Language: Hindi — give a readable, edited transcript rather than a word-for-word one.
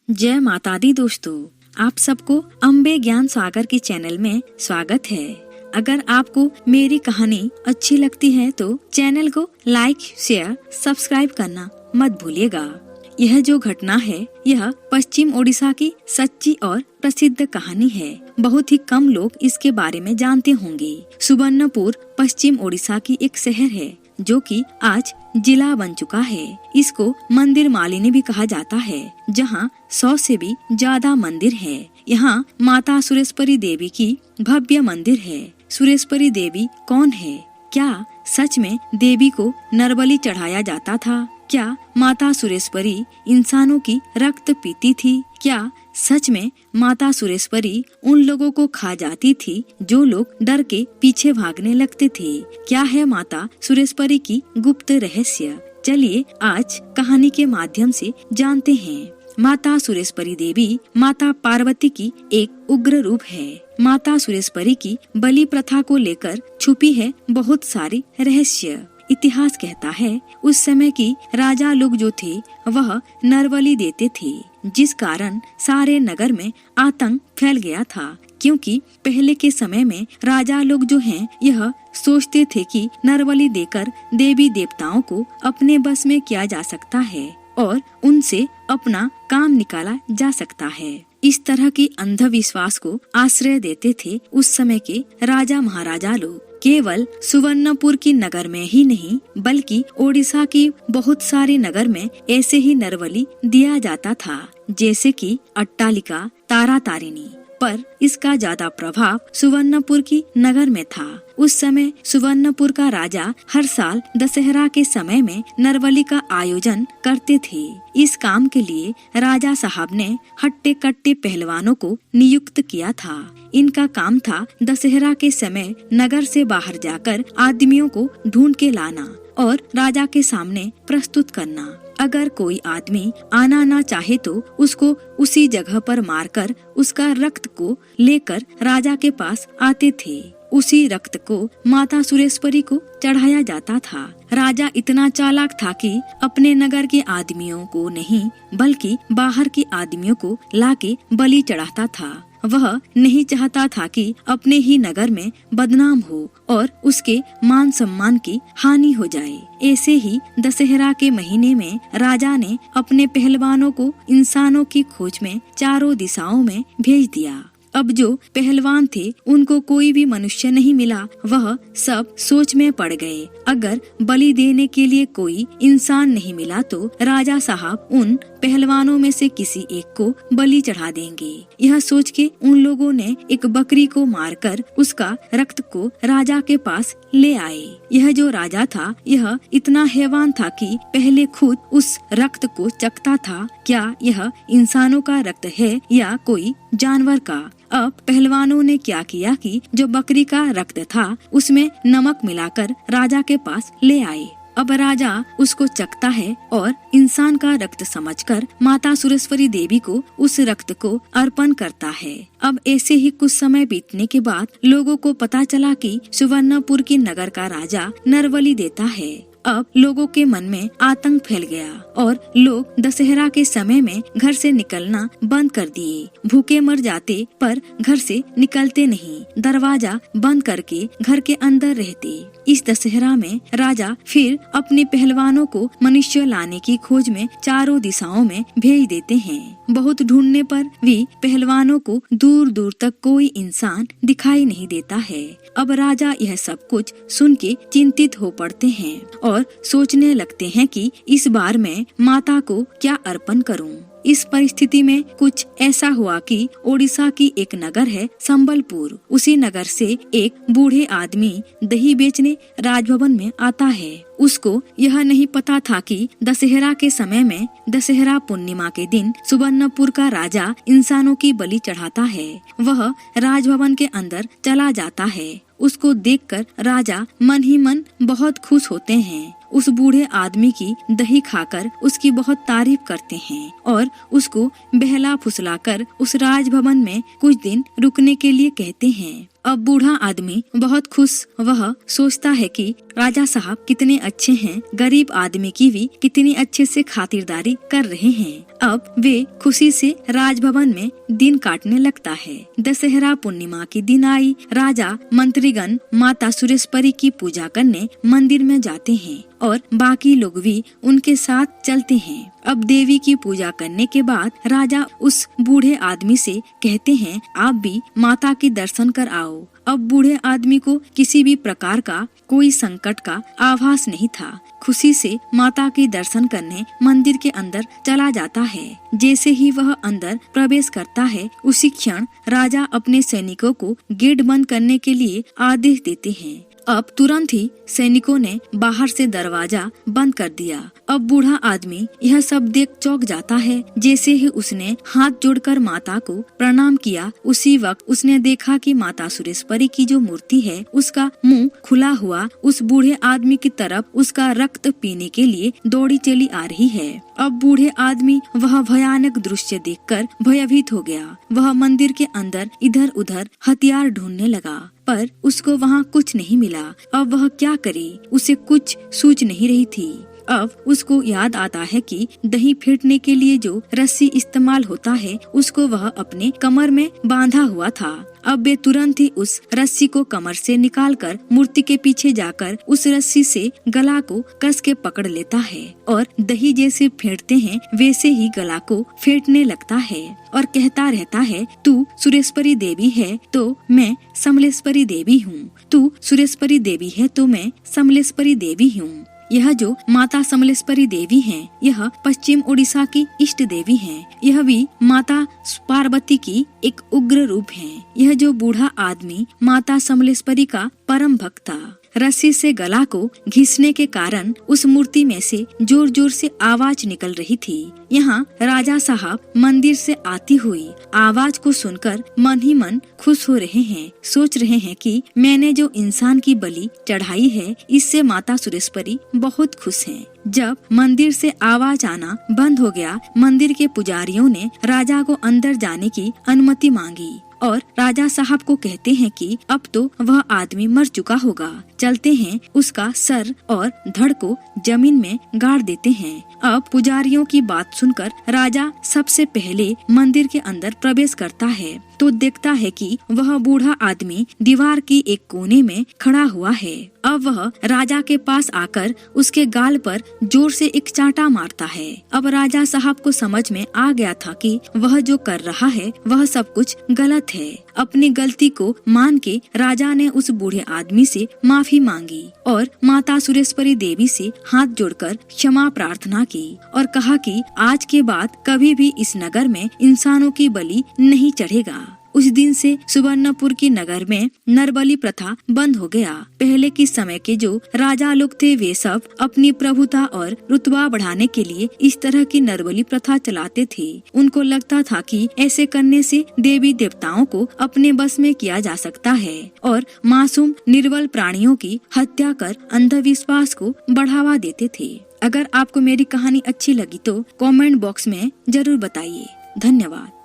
जय माता दी दोस्तों, आप सबको अम्बे ज्ञान सागर के चैनल में स्वागत है। अगर आपको मेरी कहानी अच्छी लगती है तो चैनल को लाइक, शेयर, सब्सक्राइब करना मत भूलिएगा। यह जो घटना है यह पश्चिम ओडिशा की सच्ची और प्रसिद्ध कहानी है। बहुत ही कम लोग इसके बारे में जानते होंगे। सुवर्णपुर पश्चिम ओडिशा की एक शहर है जो कि आज जिला बन चुका है। इसको मंदिर मालिनी भी कहा जाता है, जहाँ 100 से भी ज्यादा मंदिर है। यहाँ माता सुरेश्वरी देवी की भव्य मंदिर है। सुरेश्वरी देवी कौन है? क्या सच में देवी को नरबलि चढ़ाया जाता था? क्या माता सुरेश्वरी इंसानों की रक्त पीती थी? क्या सच में माता सुरेश्वरी उन लोगों को खा जाती थी जो लोग डर के पीछे भागने लगते थे? क्या है माता सुरेश्वरी की गुप्त रहस्य? चलिए आज कहानी के माध्यम से जानते हैं। माता सुरेश्वरी देवी माता पार्वती की एक उग्र रूप है। माता सुरेश्वरी की बलि प्रथा को लेकर छुपी है बहुत सारी रहस्य। इतिहास कहता है उस समय की राजा लोग जो थे वह नरबलि देते थे, जिस कारण सारे नगर में आतंक फैल गया था। क्योंकि पहले के समय में राजा लोग जो हैं यह सोचते थे कि नरबलि देकर देवी देवताओं को अपने बस में किया जा सकता है और उनसे अपना काम निकाला जा सकता है। इस तरह की अंधविश्वास को आश्रय देते थे उस समय के राजा महाराजा लोग। केवल सुवर्णपुर की नगर में ही नहीं बल्कि ओडिशा की बहुत सारे नगर में ऐसे ही नरबलि दिया जाता था, जैसे कि अट्टालिका, तारा तारिणी। पर इसका ज्यादा प्रभाव सुवर्णपुर की नगर में था। उस समय सुवर्णपुर का राजा हर साल दशहरा के समय में नरबलि का आयोजन करते थे। इस काम के लिए राजा साहब ने हट्टे कट्टे पहलवानों को नियुक्त किया था। इनका काम था दशहरा के समय नगर से बाहर जाकर आदमियों को ढूंढ के लाना और राजा के सामने प्रस्तुत करना। अगर कोई आदमी आना ना चाहे तो उसको उसी जगह पर मारकर उसका रक्त को लेकर राजा के पास आते थे। उसी रक्त को माता सुरेश्वरी को चढ़ाया जाता था। राजा इतना चालाक था कि अपने नगर के आदमियों को नहीं बल्कि बाहर के आदमियों को लाके बलि चढ़ाता था। वह नहीं चाहता था कि अपने ही नगर में बदनाम हो और उसके मान सम्मान की हानि हो जाए। ऐसे ही दशहरा के महीने में राजा ने अपने पहलवानों को इंसानों की खोज में चारों दिशाओं में भेज दिया। अब जो पहलवान थे उनको कोई भी मनुष्य नहीं मिला। वह सब सोच में पड़ गए। अगर बलि देने के लिए कोई इंसान नहीं मिला तो राजा साहब उन पहलवानों में से किसी एक को बलि चढ़ा देंगे। यह सोच के उन लोगों ने एक बकरी को मारकर उसका रक्त को राजा के पास ले आए। यह जो राजा था यह इतना हैवान था कि पहले खुद उस रक्त को चखता था। क्या यह इंसानों का रक्त है या कोई जानवर का? अब पहलवानों ने क्या किया कि जो बकरी का रक्त था उसमें नमक मिलाकर राजा के पास ले आए। अब राजा उसको चखता है और इंसान का रक्त समझकर माता सुरेश्वरी देवी को उस रक्त को अर्पण करता है। अब ऐसे ही कुछ समय बीतने के बाद लोगों को पता चला कि सुवर्णपुर की नगर का राजा नरबलि देता है। अब लोगों के मन में आतंक फैल गया और लोग दशहरा के समय में घर से निकलना बंद कर दिए। भूखे मर जाते पर घर से निकलते नहीं, दरवाजा बंद करके घर के अंदर रहते। इस दशहरा में राजा फिर अपने पहलवानों को मनुष्य लाने की खोज में चारों दिशाओं में भेज देते हैं। बहुत ढूंढने पर भी पहलवानों को दूर दूर तक कोई इंसान दिखाई नहीं देता है। अब राजा यह सब कुछ सुन के चिंतित हो पड़ते हैं और सोचने लगते हैं कि इस बार मैं माता को क्या अर्पण करूं। इस परिस्थिति में कुछ ऐसा हुआ कि ओडिशा की एक नगर है संबलपुर। उसी नगर से एक बूढ़े आदमी दही बेचने राजभवन में आता है। उसको यह नहीं पता था कि दशहरा के समय में दशहरा पूर्णिमा के दिन सुवर्णपुर का राजा इंसानों की बलि चढ़ाता है। वह राजभवन के अंदर चला जाता है। उसको देखकर राजा मन ही मन बहुत खुश होते हैं उस बूढ़े आदमी की दही खाकर उसकी बहुत तारीफ करते हैं और उसको बहला फुसलाकर उस राजभवन में कुछ दिन रुकने के लिए कहते हैं। अब बूढ़ा आदमी बहुत खुश, वह सोचता है कि राजा साहब कितने अच्छे हैं, गरीब आदमी की भी कितनी अच्छे से खातिरदारी कर रहे हैं। अब वे खुशी से राजभवन में दिन काटने लगता है। दशहरा पूर्णिमा की दिन आई। राजा मंत्रीगण माता सुरेश्वरी की पूजा करने मंदिर में जाते हैं और बाकी लोग भी उनके साथ चलते हैं। अब देवी की पूजा करने के बाद राजा उस बूढ़े आदमी से कहते हैं, आप भी माता के दर्शन कर आओ। अब बूढ़े आदमी को किसी भी प्रकार का कोई संकट का आभास नहीं था। खुशी से माता के दर्शन करने मंदिर के अंदर चला जाता है। जैसे ही वह अंदर प्रवेश करता है, उसी क्षण राजा अपने सैनिकों को गेट बंद करने के लिए आदेश देते हैं। अब तुरंत ही सैनिकों ने बाहर से दरवाजा बंद कर दिया। अब बूढ़ा आदमी यह सब देख चौंक जाता है। जैसे ही उसने हाथ जोड़कर माता को प्रणाम किया, उसी वक्त उसने देखा कि माता सुरेश्वरी की जो मूर्ति है, उसका मुंह खुला हुआ उस बूढ़े आदमी की तरफ उसका रक्त पीने के लिए दौड़ी चली आ रही है। अब बूढ़े आदमी वह भयानक दृश्य देखकर भयभीत हो गया। वह मंदिर के अंदर इधर उधर हथियार ढूंढने लगा, पर उसको वहाँ कुछ नहीं मिला। अब वह क्या करे, उसे कुछ सूझ नहीं रही थी। अब उसको याद आता है कि दही फेंटने के लिए जो रस्सी इस्तेमाल होता है, उसको वह अपने कमर में बांधा हुआ था। अब वे तुरंत ही उस रस्सी को कमर से निकालकर मूर्ति के पीछे जाकर उस रस्सी से गला को कस के पकड़ लेता है और दही जैसे फेंटते हैं वैसे ही गला को फेंटने लगता है और कहता रहता है, तू सुरेश्वरी देवी है तो मैं समलेश्वरी देवी हूँ, तू सुरेश्वरी देवी है तो मैं समलेश्वरी देवी हूँ। यह जो माता समलेश्वरी देवी हैं, यह पश्चिम उड़ीसा की इष्ट देवी हैं। यह भी माता पार्वती की एक उग्र रूप है। यह जो बूढ़ा आदमी माता समलेश्वरी का परम भक्त था। रस्सी से गला को घिसने के कारण उस मूर्ति में से जोर जोर से आवाज निकल रही थी। यहाँ राजा साहब मंदिर से आती हुई आवाज को सुनकर मन ही मन खुश हो रहे हैं। सोच रहे हैं कि मैंने जो इंसान की बलि चढ़ाई है, इससे माता सुरेश्वरी बहुत खुश हैं। जब मंदिर से आवाज आना बंद हो गया, मंदिर के पुजारियों ने राजा को अंदर जाने की अनुमति मांगी और राजा साहब को कहते हैं कि अब तो वह आदमी मर चुका होगा, चलते हैं उसका सर और धड़ को जमीन में गाड़ देते हैं। अब पुजारियों की बात सुनकर राजा सबसे पहले मंदिर के अंदर प्रवेश करता है तो देखता है कि वह बूढ़ा आदमी दीवार की एक कोने में खड़ा हुआ है। अब वह राजा के पास आकर उसके गाल पर जोर से एक चांटा मारता है। अब राजा साहब को समझ में आ गया था कि वह जो कर रहा है वह सब कुछ गलत है। अपनी गलती को मान के राजा ने उस बूढ़े आदमी से माफी मांगी और माता सुरेश्वरी देवी से हाथ जोड़कर क्षमा प्रार्थना की और कहा कि आज के बाद कभी भी इस नगर में इंसानों की बलि नहीं चढ़ेगा। उस दिन से सुवर्णपुर की नगर में नरबलि प्रथा बंद हो गया। पहले के समय के जो राजा लोग थे, वे सब अपनी प्रभुता और रुतबा बढ़ाने के लिए इस तरह की नरबलि प्रथा चलाते थे। उनको लगता था कि ऐसे करने से देवी देवताओं को अपने बस में किया जा सकता है और मासूम निर्बल प्राणियों की हत्या कर अंधविश्वास को बढ़ावा देते थे। अगर आपको मेरी कहानी अच्छी लगी तो कमेंट बॉक्स में जरूर बताइए। धन्यवाद।